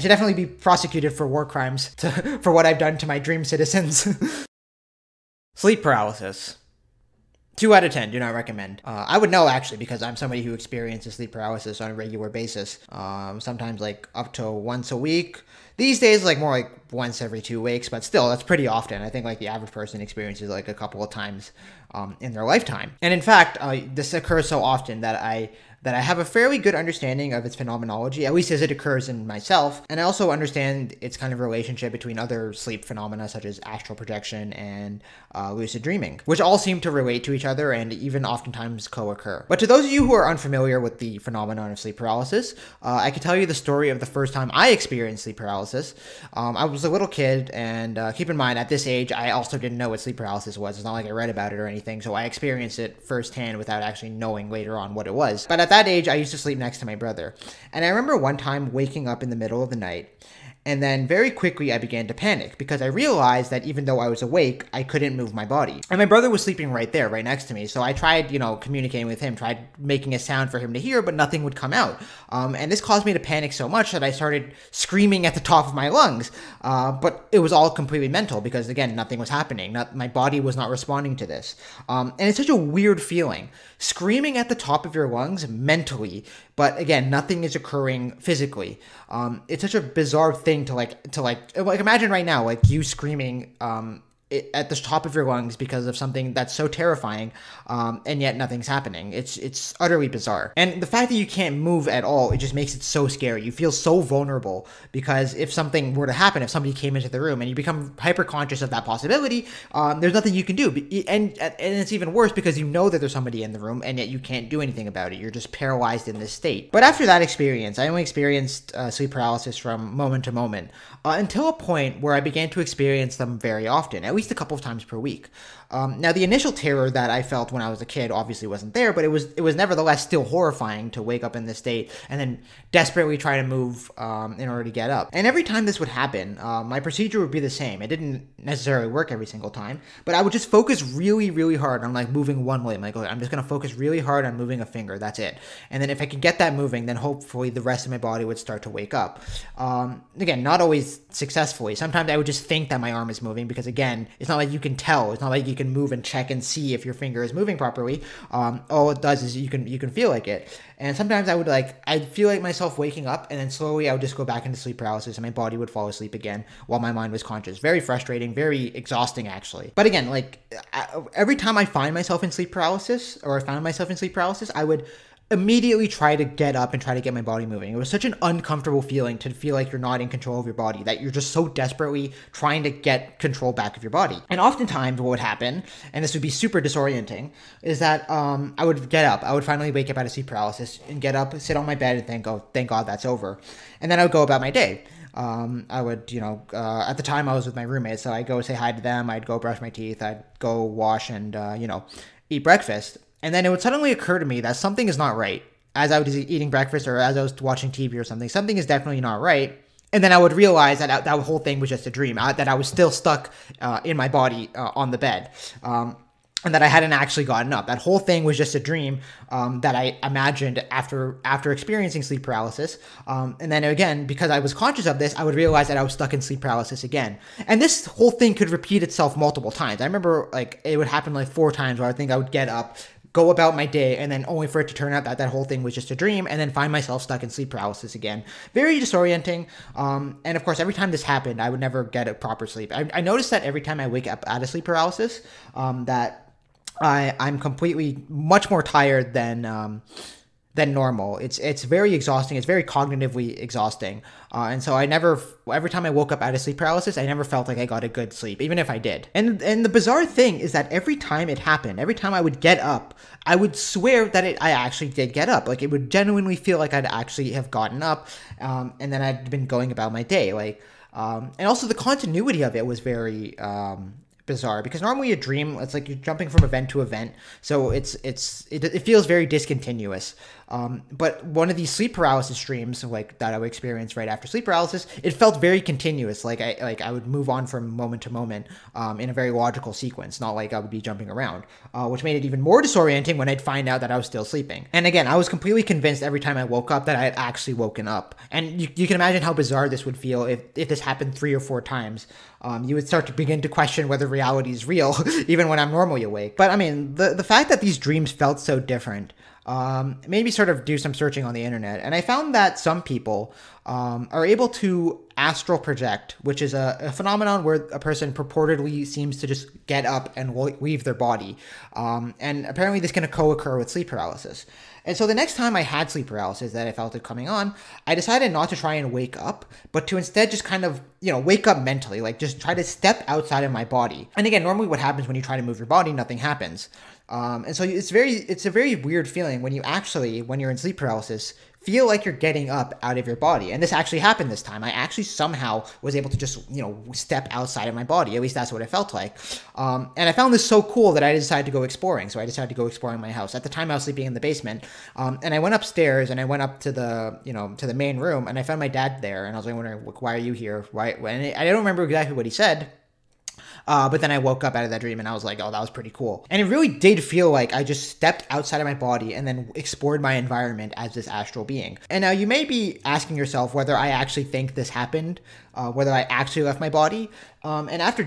should definitely be prosecuted for war crimes for what I've done to my dream citizens. Sleep paralysis. 2 out of 10, do not recommend. I would know actually because I'm somebody who experiences sleep paralysis on a regular basis. Sometimes like up to once a week. These days, like more like once every 2 weeks, but still, that's pretty often. I think like the average person experiences like a couple of times in their lifetime. And in fact, this occurs so often that I have a fairly good understanding of its phenomenology, at least as it occurs in myself. And I also understand its kind of relationship between other sleep phenomena such as astral projection and lucid dreaming, which all seem to relate to each other and even oftentimes co-occur. But to those of you who are unfamiliar with the phenomenon of sleep paralysis, I can tell you the story of the first time I experienced sleep paralysis. I was a little kid, and keep in mind, at this age, I also didn't know what sleep paralysis was. It's not like I read about it or anything, so I experienced it firsthand without actually knowing later on what it was. But at that age, I used to sleep next to my brother. And I remember one time waking up in the middle of the night, and then very quickly I began to panic because I realized that even though I was awake, I couldn't move my body. And my brother was sleeping right there, right next to me. So I tried, communicating with him, tried making a sound for him to hear, but nothing would come out. And this caused me to panic so much that I started screaming at the top of my lungs. But it was all completely mental because, again, nothing was happening. My body was not responding to this. And it's such a weird feeling. Screaming at the top of your lungs mentally, but again, nothing is occurring physically. It's such a bizarre thing to imagine right now, like you screaming at the top of your lungs because of something that's so terrifying, and yet nothing's happening. It's utterly bizarre. And the fact that you can't move at all, it just makes it so scary. You feel so vulnerable because if something were to happen, if somebody came into the room and you become hyper conscious of that possibility, there's nothing you can do. And it's even worse because you know that there's somebody in the room and yet you can't do anything about it. You're just paralyzed in this state. But after that experience, I only experienced sleep paralysis from moment to moment until a point where I began to experience them very often, at least a couple of times per week. Now, the initial terror that I felt when I was a kid obviously wasn't there, but it was nevertheless still horrifying to wake up in this state and then desperately try to move in order to get up. And every time this would happen, my procedure would be the same. It didn't necessarily work every single time, but I would just focus really, really hard on like moving one limb. Like, okay, I'm just going to focus really hard on moving a finger. That's it. And then if I could get that moving, then hopefully the rest of my body would start to wake up. Again, not always successfully. Sometimes I would just think that my arm is moving because, again, it's not like you can tell. It's not like you can move and check and see if your finger is moving properly. All it does is you can feel like it. And sometimes I'd feel like myself waking up, and then slowly I would just go back into sleep paralysis and my body would fall asleep again while my mind was conscious. Very frustrating, very exhausting actually. But again, every time I find myself in sleep paralysis, or I found myself in sleep paralysis, I would immediately try to get up and try to get my body moving. It was such an uncomfortable feeling to feel like you're not in control of your body, that you're just so desperately trying to get control back of your body. And oftentimes what would happen, and this would be super disorienting, is that I would get up. I would finally wake up out of sleep paralysis and get up, sit on my bed and think, oh, thank God that's over. And then I would go about my day. I would, at the time I was with my roommates, so I'd go say hi to them, I'd go brush my teeth, I'd go wash and, eat breakfast. And then it would suddenly occur to me that something is not right. As I was eating breakfast or as I was watching TV or something is definitely not right. And then I would realize that that whole thing was just a dream, that I was still stuck in my body on the bed. And that I hadn't actually gotten up. That whole thing was just a dream that I imagined after experiencing sleep paralysis. And then again, because I was conscious of this, I would realize that I was stuck in sleep paralysis again. And this whole thing could repeat itself multiple times. I remember it would happen 4 times where I would get up, go about my day, and then only for it to turn out that that whole thing was just a dream, and then find myself stuck in sleep paralysis again. Very disorienting. And of course, every time this happened, I would never get a proper sleep. I noticed that every time I wake up out of sleep paralysis, that I'm completely much more tired than normal. It's very exhausting. It's very cognitively exhausting. And so every time I woke up out of sleep paralysis, I never felt like I got a good sleep, even if I did. And the bizarre thing is that every time it happened, every time I would get up, I would swear that I actually did get up. Like, it would genuinely feel like I'd actually have gotten up, and then I'd been going about my day. And also the continuity of it was very, bizarre, because normally a dream, it's like you're jumping from event to event, so it feels very discontinuous. But one of these sleep paralysis dreams, like that I would experience right after sleep paralysis, it felt very continuous. Like I would move on from moment to moment in a very logical sequence, not like I would be jumping around, which made it even more disorienting when I'd find out that I was still sleeping. And again, I was completely convinced every time I woke up that I had actually woken up. And you can imagine how bizarre this would feel if this happened 3 or 4 times. You would start to begin to question whether reality is real, even when I'm normally awake. But I mean, the fact that these dreams felt so different made me sort of do some searching on the internet. And I found that some people are able to astral project, which is a phenomenon where a person purportedly seems to just get up and leave their body. And apparently this can co-occur with sleep paralysis. And so the next time I had sleep paralysis that I felt it coming on, I decided not to try and wake up, but to instead just kind of, wake up mentally, like just try to step outside of my body. And again, normally what happens when you try to move your body, nothing happens. And so it's a very weird feeling when you actually, when you're in sleep paralysis, feel like you're getting up out of your body. And this actually happened this time. I actually somehow was able to just, step outside of my body. At least that's what it felt like. And I found this so cool that I decided to go exploring. So I decided to go exploring my house. At the time I was sleeping in the basement. And I went upstairs and I went up to the, to the main room, and I found my dad there. And I was like, wondering, why are you here? Why? And I don't remember exactly what he said. But then I woke up out of that dream and I was like, oh, that was pretty cool. And it really did feel like I just stepped outside of my body and then explored my environment as this astral being. And now you may be asking yourself whether I actually think this happened, whether I actually left my body. And after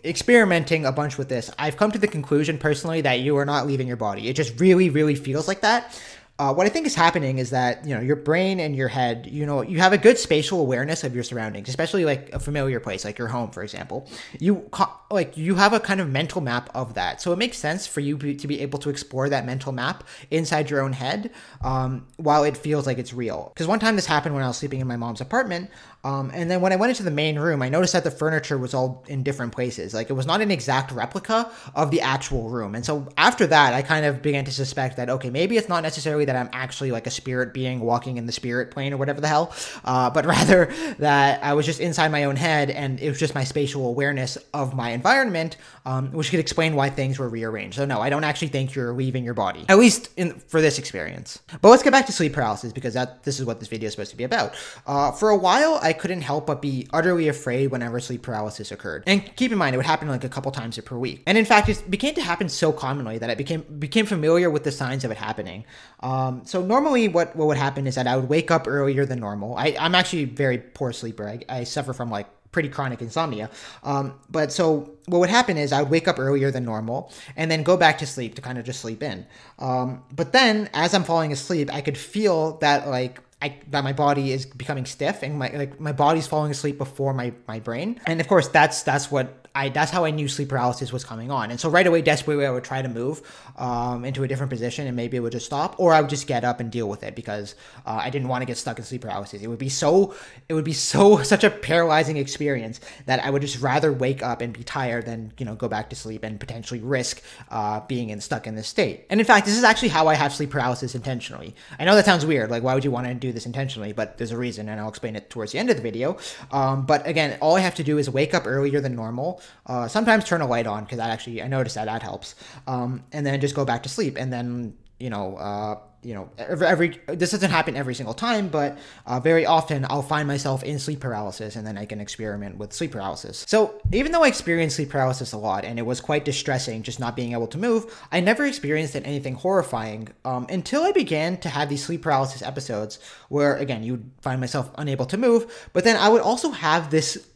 experimenting a bunch with this, I've come to the conclusion personally that you are not leaving your body. It just really, really feels like that. What I think is happening is that, your brain and your head, you have a good spatial awareness of your surroundings, especially like a familiar place, like your home, for example. You have a kind of mental map of that. So it makes sense for you to be able to explore that mental map inside your own head, while it feels like it's real. Because one time this happened when I was sleeping in my mom's apartment. And then when I went into the main room, I noticed that the furniture was all in different places. Like it was not an exact replica of the actual room. And so after that, I kind of began to suspect that, okay, maybe it's not necessarily that I'm actually like a spirit being walking in the spirit plane or whatever the hell, but rather that I was just inside my own head and it was just my spatial awareness of my environment, which could explain why things were rearranged. So no, I don't actually think you're leaving your body, at least for this experience. But let's get back to sleep paralysis, because this is what this video is supposed to be about. For a while, I couldn't help but be utterly afraid whenever sleep paralysis occurred. And keep in mind, it would happen like a couple times per week. And in fact, it began to happen so commonly that I became familiar with the signs of it happening. So normally what would happen is that I would wake up earlier than normal. I'm actually a very poor sleeper. I suffer from like pretty chronic insomnia. But so what would happen is I would wake up earlier than normal and then go back to sleep to kind of just sleep in. But then as I'm falling asleep, I could feel that that my body is becoming stiff and my body's falling asleep before my brain. And of course that's how I knew sleep paralysis was coming on. And so right away, desperately, I would try to move into a different position and maybe it would just stop, or I would just get up and deal with it because I didn't want to get stuck in sleep paralysis. It would be such a paralyzing experience that I would just rather wake up and be tired than, go back to sleep and potentially risk being stuck in this state. And in fact, this is actually how I have sleep paralysis intentionally. I know that sounds weird. Like, why would you want to do this intentionally? But there's a reason, and I'll explain it towards the end of the video. But again, all I have to do is wake up earlier than normal. Sometimes turn a light on, because I noticed that helps. And then just go back to sleep. And then, this doesn't happen every single time, but very often I'll find myself in sleep paralysis, and then I can experiment with sleep paralysis. So even though I experienced sleep paralysis a lot, and it was quite distressing just not being able to move, I never experienced anything horrifying until I began to have these sleep paralysis episodes where, again, you'd find myself unable to move, but then I would also have this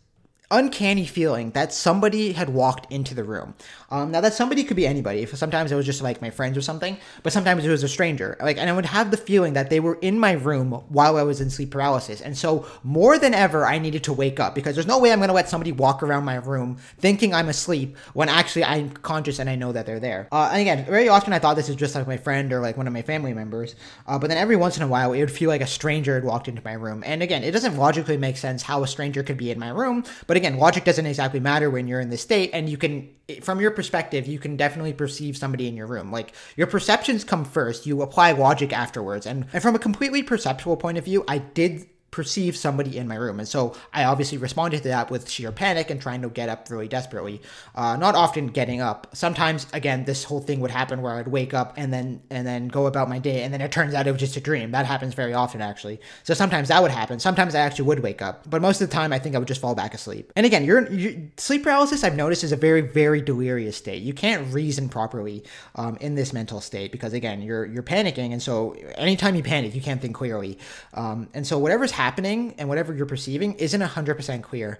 uncanny feeling that somebody had walked into the room. Now that somebody could be anybody. Sometimes it was just like my friends or something, but sometimes it was a stranger. And I would have the feeling that they were in my room while I was in sleep paralysis. And so more than ever, I needed to wake up, because there's no way I'm going to let somebody walk around my room thinking I'm asleep when actually I'm conscious and I know that they're there. And again, very often I thought this was just like my friend or like one of my family members. But then every once in a while, it would feel like a stranger had walked into my room. And again, it doesn't logically make sense how a stranger could be in my room, but again, logic doesn't exactly matter when you're in this state, and you can, from your perspective, you can definitely perceive somebody in your room. Like, your perceptions come first, you apply logic afterwards, and from a completely perceptual point of view, I did perceive somebody in my room. And so I obviously responded to that with sheer panic and trying to get up really desperately. Not often getting up. Sometimes, again, this whole thing would happen where I'd wake up and then go about my day, and then it turns out it was just a dream. That happens very often, actually. So sometimes that would happen. Sometimes I actually would wake up. But most of the time, I think I would just fall back asleep. And again, sleep paralysis, I've noticed, is a very, very delirious state. You can't reason properly in this mental state because, again, you're panicking. And so anytime you panic, you can't think clearly. And so whatever's happening and whatever you're perceiving isn't 100% clear.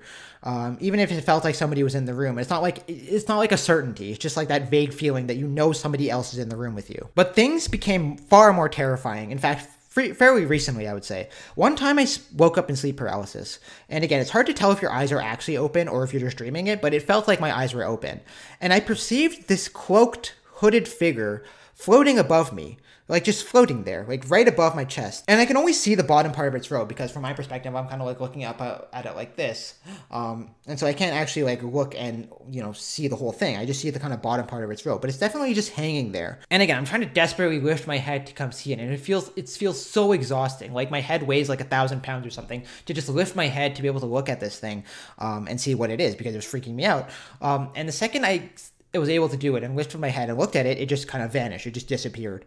Even if it felt like somebody was in the room, it's not like a certainty. It's just like that vague feeling that you know somebody else is in the room with you. But things became far more terrifying. In fact, fairly recently, I would say. One time I woke up in sleep paralysis. And again, it's hard to tell if your eyes are actually open or if you're just dreaming it, but it felt like my eyes were open. And I perceived this cloaked, hooded figure floating above me. Like just floating there, like right above my chest. And I can only see the bottom part of its robe because from my perspective, I'm kind of like looking up at it like this. And so I can't actually like look and, you know, see the whole thing. I just see the kind of bottom part of its robe, but it's definitely just hanging there. And again, I'm trying to desperately lift my head to come see it. And it feels so exhausting. Like my head weighs like 1,000 pounds or something to just lift my head to be able to look at this thing and see what it is because it was freaking me out. And the second I was able to do it and lifted my head and looked at it, it just kind of vanished. It just disappeared,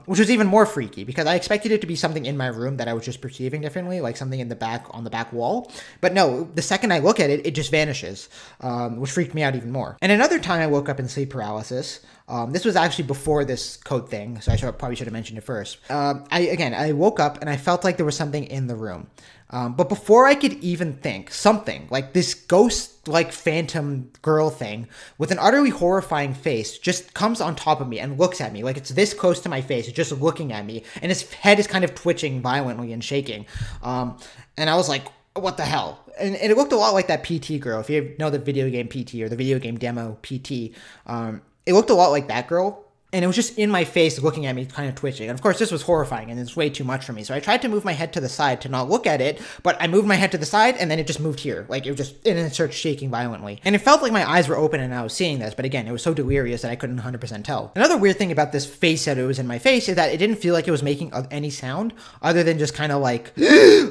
which was even more freaky because I expected it to be something in my room that I was just perceiving differently, like something in the back on the back wall. But no, the second I look at it, it just vanishes, which freaked me out even more. And another time I woke up in sleep paralysis. This was actually before this code thing, so I probably should have mentioned it first. I woke up and I felt like there was something in the room. But before I could even think, something like this ghost-like phantom girl thing with an utterly horrifying face just comes on top of me and looks at me like it's this close to my face. It's just looking at me, and his head is kind of twitching violently and shaking. And I was like, what the hell? And it looked a lot like that PT girl. If you know the video game PT or the video game demo PT, it looked a lot like that girl. And it was just in my face looking at me, kind of twitching. And of course, this was horrifying and it's way too much for me. So I tried to move my head to the side to not look at it, but I moved my head to the side and then it just moved here. Like it was just, and it started shaking violently. And it felt like my eyes were open and I was seeing this. But again, it was so delirious that I couldn't 100% tell. Another weird thing about this face that it was in my face is that it didn't feel like it was making any sound other than just kind of like,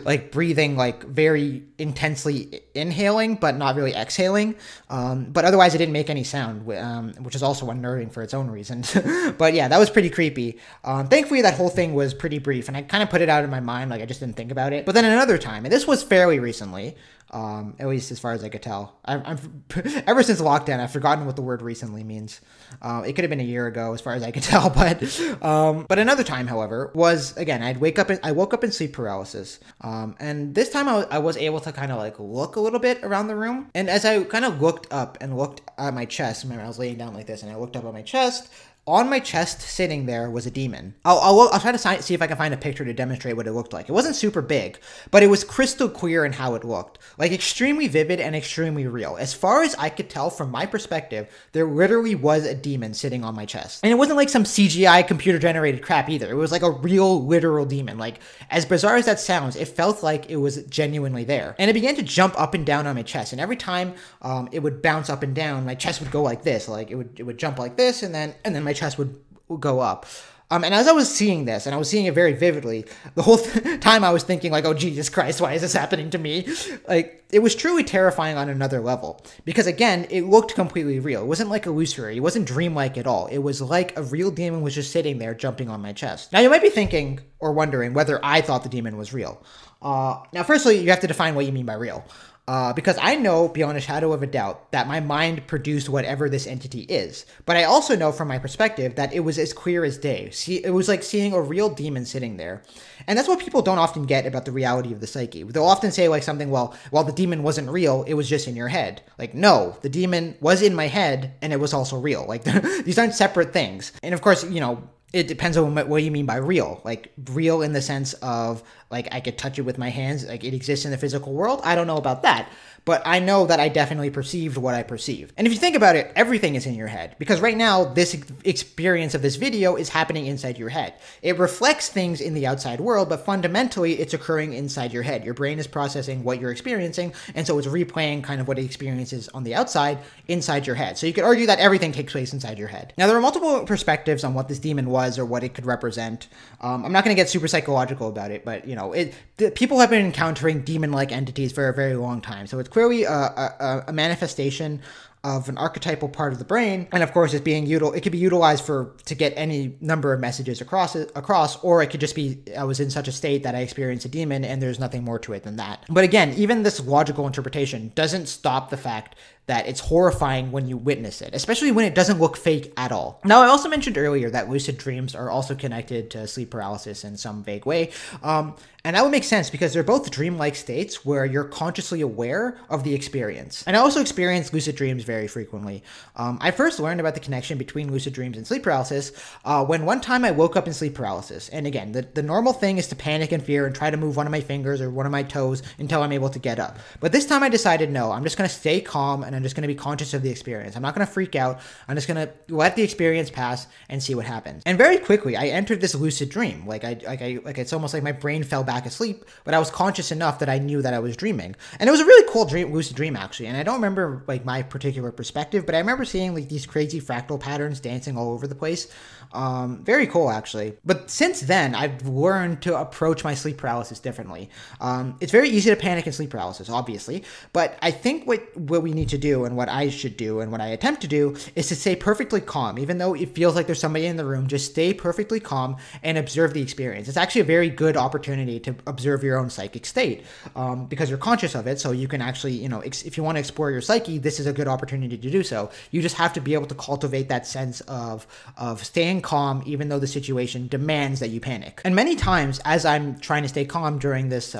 like breathing, like very intensely inhaling, but not really exhaling. But otherwise it didn't make any sound, which is also unnerving for its own reasons. But yeah, that was pretty creepy. Thankfully, that whole thing was pretty brief, and I kind of put it out of my mind, like I just didn't think about it. But then another time, and this was fairly recently, at least as far as I could tell. Ever since lockdown, I've forgotten what the word recently means. It could have been a year ago, as far as I could tell. But another time, however, was again I woke up in sleep paralysis, and this time I was able to kind of like look a little bit around the room, and as I kind of looked up and looked at my chest, remember I was laying down like this, and I looked up at my chest. On my chest, sitting there, was a demon. I'll try to see if I can find a picture to demonstrate what it looked like. It wasn't super big, but it was crystal clear in how it looked. Like, extremely vivid and extremely real. As far as I could tell from my perspective, there literally was a demon sitting on my chest. And it wasn't like some CGI computer-generated crap either. It was like a real, literal demon. Like, as bizarre as that sounds, it felt like it was genuinely there. And it began to jump up and down on my chest. And every time it would bounce up and down, my chest would go like this. Like, it would jump like this, and then my chest would go up. And as I was seeing this, and I was seeing it very vividly, the whole time I was thinking like, oh, Jesus Christ, why is this happening to me? Like, it was truly terrifying on another level. Because again, it looked completely real. It wasn't like illusory. It wasn't dreamlike at all. It was like a real demon was just sitting there jumping on my chest. Now, you might be thinking or wondering whether I thought the demon was real. Now, firstly, you have to define what you mean by real. Because I know beyond a shadow of a doubt that my mind produced whatever this entity is. But I also know from my perspective that it was as clear as day. It was like seeing a real demon sitting there. And that's what people don't often get about the reality of the psyche. They'll often say like something, well, while the demon wasn't real, it was just in your head. Like, no, the demon was in my head and it was also real. Like, these aren't separate things. And of course, you know, it depends on what you mean by real. Like, real in the sense of, like, I could touch it with my hands, like, it exists in the physical world. I don't know about that. but I know that I definitely perceived what I perceived. And if you think about it, everything is in your head, because right now this experience of this video is happening inside your head. It reflects things in the outside world, but fundamentally it's occurring inside your head. Your brain is processing what you're experiencing, and so it's replaying kind of what it experiences on the outside inside your head. So you could argue that everything takes place inside your head. Now, there are multiple perspectives on what this demon was or what it could represent. I'm not going to get super psychological about it, but you know, people have been encountering demon-like entities for a very long time. So it's clearly a manifestation of an archetypal part of the brain, and of course it could be utilized to get any number of messages across, or it could just be, I was in such a state that I experienced a demon and there's nothing more to it than that. But again, even this logical interpretation doesn't stop the fact that it's horrifying when you witness it, especially when it doesn't look fake at all. Now, I also mentioned earlier that lucid dreams are also connected to sleep paralysis in some vague way. And that would make sense because they're both dreamlike states where you're consciously aware of the experience. And I also experience lucid dreams very frequently. I first learned about the connection between lucid dreams and sleep paralysis when one time I woke up in sleep paralysis. And again, the normal thing is to panic and fear and try to move one of my fingers or one of my toes until I'm able to get up. But this time I decided, no, I'm just going to stay calm and I'm just going to be conscious of the experience. I'm not going to freak out. I'm just going to let the experience pass and see what happens. And very quickly, I entered this lucid dream. Like it's almost like my brain fell back asleep, but I was conscious enough that I knew that I was dreaming. And it was a really cool lucid dream, actually. And I don't remember like my particular perspective, but I remember seeing like these crazy fractal patterns dancing all over the place. Very cool, actually. But since then, I've learned to approach my sleep paralysis differently. It's very easy to panic in sleep paralysis, obviously, but I think what we need to do and what I should do and what I attempt to do is to stay perfectly calm. Even though it feels like there's somebody in the room, just stay perfectly calm and observe the experience. It's actually a very good opportunity to observe your own psychic state because you're conscious of it. So you can actually, you know, if you want to explore your psyche, this is a good opportunity to do so. You just have to be able to cultivate that sense of staying calm, even though the situation demands that you panic. And many times, as I'm trying to stay calm during this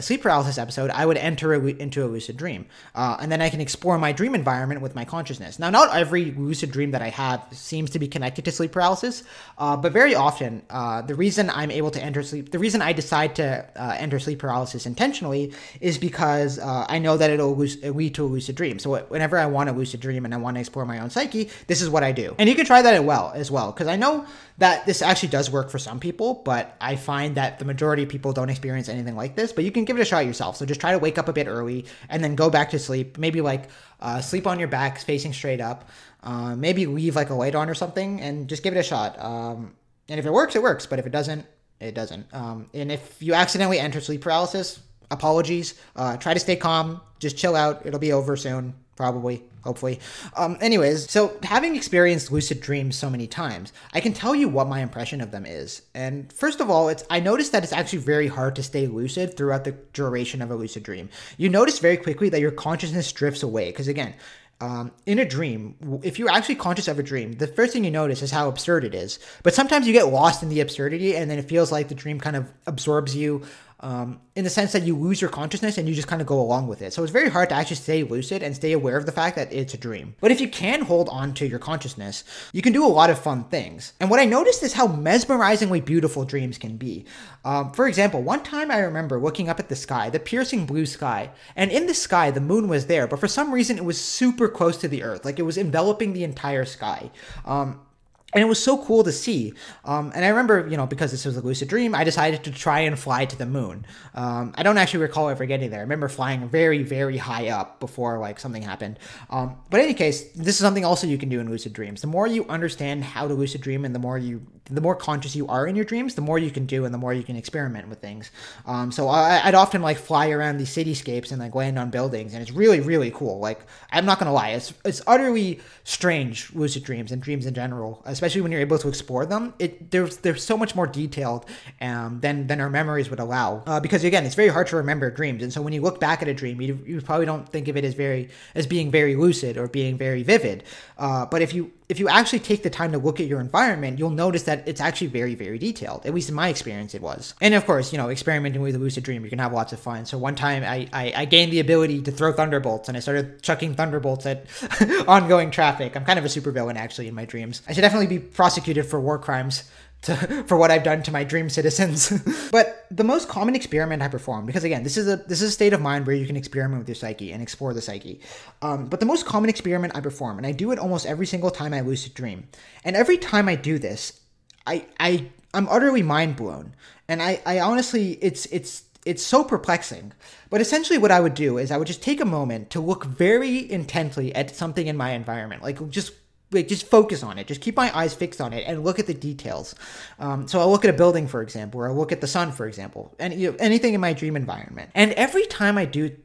sleep paralysis episode, I would enter into a lucid dream. And then I can explore my dream environment with my consciousness. Now, not every lucid dream that I have seems to be connected to sleep paralysis, but very often, the reason the reason I decide to enter sleep paralysis intentionally is because I know that it'll lead to a lucid dream. So whenever I want a lucid dream and I want to explore my own psyche, this is what I do. And you can try that as well, because I know that this actually does work for some people, but I find that the majority of people don't experience anything like this, but you can give it a shot yourself. So just try to wake up a bit early and then go back to sleep. Maybe like sleep on your back facing straight up. Maybe leave like a light on or something and just give it a shot. And if it works, it works. But if it doesn't, it doesn't. And if you accidentally enter sleep paralysis, apologies. Try to stay calm. Just chill out. It'll be over soon. Probably, hopefully. Anyways, so having experienced lucid dreams so many times, I can tell you what my impression of them is. And first of all, I noticed that it's actually very hard to stay lucid throughout the duration of a lucid dream. You notice very quickly that your consciousness drifts away. Because again, in a dream, if you're actually conscious of a dream, the first thing you notice is how absurd it is. But sometimes you get lost in the absurdity and then it feels like the dream kind of absorbs you in the sense that you lose your consciousness and you just kind of go along with it. So it's very hard to actually stay lucid and stay aware of the fact that it's a dream. But if you can hold on to your consciousness, you can do a lot of fun things. And what I noticed is how mesmerizingly beautiful dreams can be. For example, one time I remember looking up at the sky, the piercing blue sky, and in the sky, the moon was there, but for some reason it was super close to the earth, like it was enveloping the entire sky. And it was so cool to see. And I remember, you know, because this was a lucid dream, I decided to try and fly to the moon. I don't actually recall ever getting there. I remember flying very, very high up before like something happened. But in any case, this is something also you can do in lucid dreams. The more you understand how to lucid dream and the more conscious you are in your dreams, the more you can do and the more you can experiment with things. So I'd often like fly around these cityscapes and like land on buildings, and it's really, really cool. Like, I'm not gonna lie, it's utterly strange, lucid dreams and dreams in general, especially when you're able to explore them. They're so much more detailed than our memories would allow. Because again, it's very hard to remember dreams, and so when you look back at a dream, you probably don't think of it as being very lucid or being very vivid. But if you actually take the time to look at your environment, you'll notice that it's actually very, very detailed. At least in my experience, it was. And of course, you know, experimenting with a lucid dream, you can have lots of fun. So one time I gained the ability to throw thunderbolts, and I started chucking thunderbolts at ongoing traffic. I'm kind of a supervillain, actually, in my dreams. I should definitely be prosecuted for war crimes for what I've done to my dream citizens. But But the most common experiment I perform, because again, this is a state of mind where you can experiment with your psyche and explore the psyche. But the most common experiment I perform, and I do it almost every single time I lucid dream, and every time I do this, I'm utterly mind blown, and I honestly, it's so perplexing. But essentially what I would do is I would just take a moment to look very intently at something in my environment, like just focus on it. Just keep my eyes fixed on it and look at the details. So I'll look at a building, for example, or I'll look at the sun, for example, and anything in my dream environment. And every time I do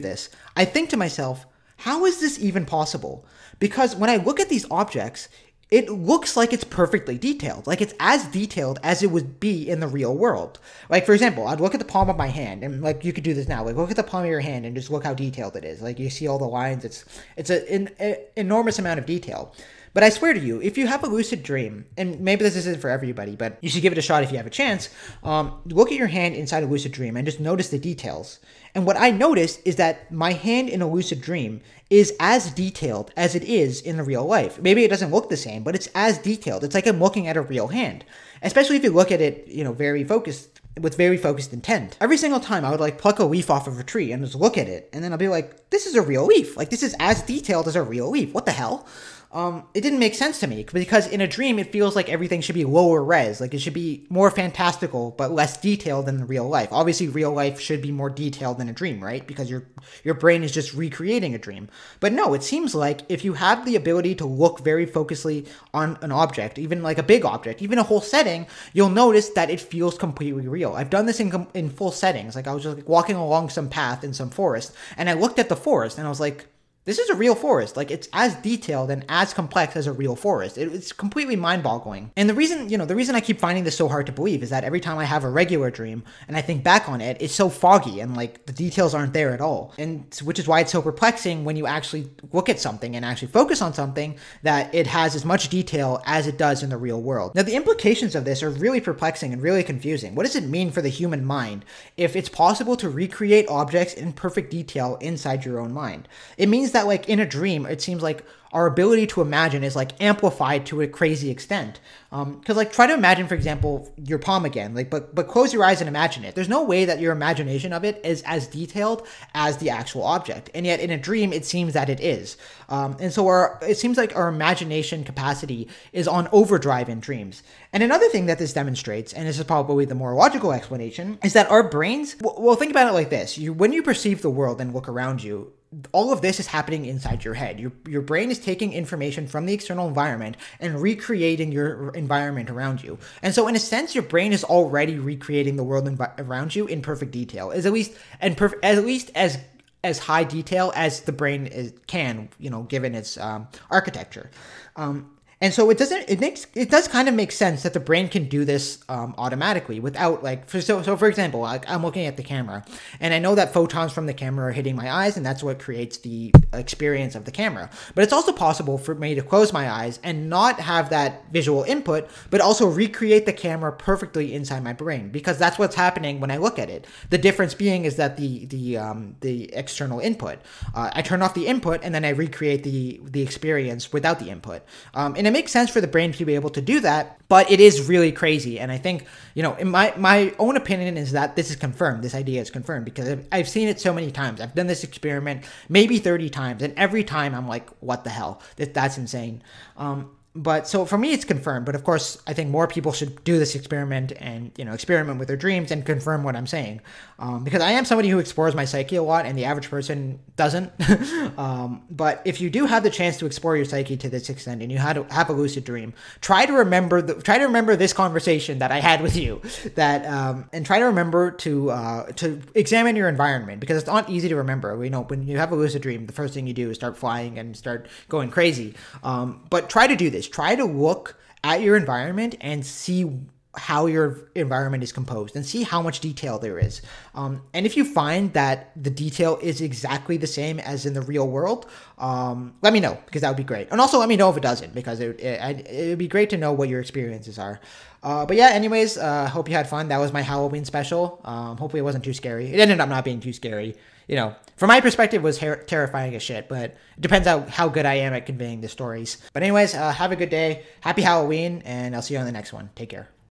this, I think to myself, how is this even possible? Because when I look at these objects, it looks like it's perfectly detailed. Like it's as detailed as it would be in the real world. Like, for example, I'd look at the palm of my hand, and like you could do this now. Like look at the palm of your hand and just look how detailed it is. Like you see all the lines. It's an enormous amount of detail. But I swear to you, if you have a lucid dream, and maybe this isn't for everybody, but you should give it a shot if you have a chance, look at your hand inside a lucid dream and just notice the details. And what I noticed is that my hand in a lucid dream is as detailed as it is in the real life. Maybe it doesn't look the same, but it's as detailed. It's like I'm looking at a real hand, especially if you look at it, very focused, with very focused intent. Every single time I would like pluck a leaf off of a tree and just look at it, and then I'll be like, this is a real leaf. Like this is as detailed as a real leaf. What the hell? It didn't make sense to me because in a dream, it feels like everything should be lower res, like it should be more fantastical, but less detailed than real life. Obviously, real life should be more detailed than a dream, right? Because your brain is just recreating a dream. But no, it seems like if you have the ability to look very focusedly on an object, even like a big object, even a whole setting, you'll notice that it feels completely real. I've done this in full settings. Like I was just walking along some path in some forest, and I looked at the forest, and I was like, this is a real forest. Like it's as detailed and as complex as a real forest. It's completely mind-boggling. And the reason I keep finding this so hard to believe is that every time I have a regular dream and I think back on it, it's so foggy and like the details aren't there at all. And which is why it's so perplexing when you actually look at something and actually focus on something that it has as much detail as it does in the real world. Now, the implications of this are really perplexing and really confusing. What does it mean for the human mind if it's possible to recreate objects in perfect detail inside your own mind? It means that like in a dream, it seems like our ability to imagine is like amplified to a crazy extent. Because like try to imagine, for example, your palm again, like but close your eyes and imagine it. There's no way that your imagination of it is as detailed as the actual object, and yet in a dream it seems that it is. And so it seems like our imagination capacity is on overdrive in dreams. And another thing that this demonstrates, and this is probably the more logical explanation, is that our brains, well, think about it like this. When you perceive the world and look around you, all of this is happening inside your head. Your brain is taking information from the external environment and recreating your environment around you. And so in a sense, your brain is already recreating the world around you in perfect detail, at least as high detail as the brain can, given its architecture. And so it does kind of make sense that the brain can do this automatically without so for example, I'm looking at the camera and I know that photons from the camera are hitting my eyes and that's what creates the experience of the camera. But it's also possible for me to close my eyes and not have that visual input, but also recreate the camera perfectly inside my brain, because that's what's happening when I look at it. The difference being is that the external input, I turn off the input and then I recreate the experience without the input. And it makes sense for the brain to be able to do that, but it is really crazy. And I think, in my own opinion is that this is confirmed. This idea is confirmed because I've seen it so many times. I've done this experiment maybe 30 times, and every time I'm like, what the hell? That's insane. But so for me, it's confirmed. But of course, I think more people should do this experiment and, experiment with their dreams and confirm what I'm saying. Because I am somebody who explores my psyche a lot and the average person doesn't. But if you do have the chance to explore your psyche to this extent and you have a lucid dream, try to remember this conversation that I had with you, and try to remember to examine your environment, because it's not easy to remember. When you have a lucid dream, the first thing you do is start flying and start going crazy. But try to do this. Try to look at your environment and see how your environment is composed and see how much detail there is. And if you find that the detail is exactly the same as in the real world, let me know, because that would be great. And also let me know if it doesn't, because it would be great to know what your experiences are. But yeah, anyways, hope you had fun. That was my Halloween special. Hopefully it wasn't too scary. It ended up not being too scary. From my perspective, it was terrifying as shit, but it depends how good I am at conveying the stories. But anyways, have a good day. Happy Halloween, and I'll see you on the next one. Take care.